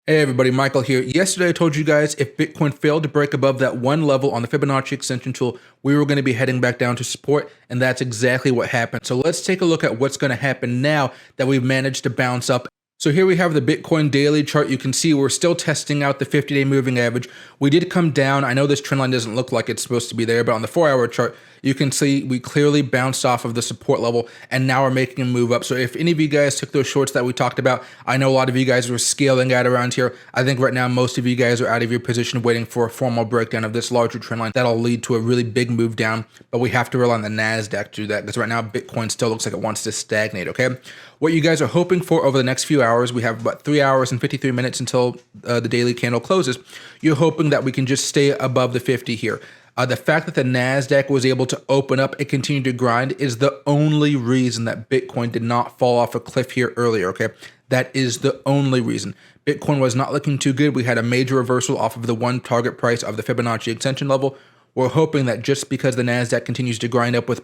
Hey everybody, Michael here. Yesterday I told you guys if Bitcoin failed to break above that one level on the Fibonacci extension tool, we were going to be heading back down to support, and that's exactly what happened. So let's take a look at what's going to happen now that we've managed to bounce up. So here we have the Bitcoin daily chart. You can see we're still testing out the 50-day moving average. We did come down. I know this trend line doesn't look like it's supposed to be there, but on the 4-hour chart, you can see we clearly bounced off of the support level, and now we're making a move up. So if any of you guys took those shorts that we talked about, I know a lot of you guys were scaling out around here. I think right now most of you guys are out of your position waiting for a formal breakdown of this larger trend line. That'll lead to a really big move down, but we have to rely on the NASDAQ to do that because right now Bitcoin still looks like it wants to stagnate, okay? What you guys are hoping for over the next few hours, we have about 3 hours and 53 minutes until the daily candle closes. You're hoping that we can just stay above the 50 here. The fact that the NASDAQ was able to open up and continue to grind is the only reason that Bitcoin did not fall off a cliff here earlier, okay? That is the only reason. Bitcoin was not looking too good. We had a major reversal off of the one target price of the Fibonacci extension level. We're hoping that just because the NASDAQ continues to grind up with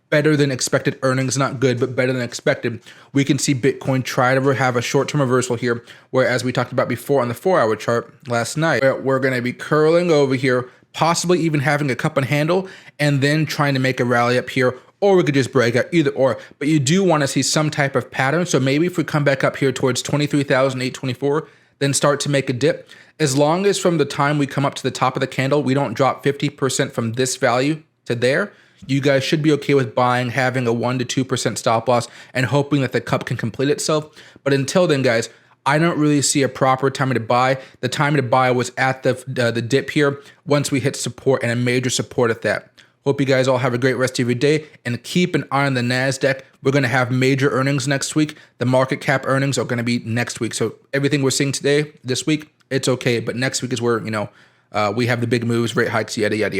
better than expected earnings, not good, but better than expected, we can see Bitcoin try to have a short-term reversal here, where as we talked about before on the 4-hour chart last night, we're going to be curling over here, possibly even having a cup and handle, and then trying to make a rally up here, or we could just break out, either or. But you do want to see some type of pattern. So maybe if we come back up here towards 23,824, then start to make a dip. As long as from the time we come up to the top of the candle, we don't drop 50% from this value to there, you guys should be okay with buying, having a 1 to 2% stop loss, and hoping that the cup can complete itself. But until then, guys, I don't really see a proper time to buy. The time to buy was at the dip here once we hit support, and a major support at that. Hope you guys all have a great rest of your day, and keep an eye on the NASDAQ. We're going to have major earnings next week. The market cap earnings are going to be next week. So everything we're seeing today, this week, it's okay. But next week is where, we have the big moves, rate hikes, yada, yada, yada.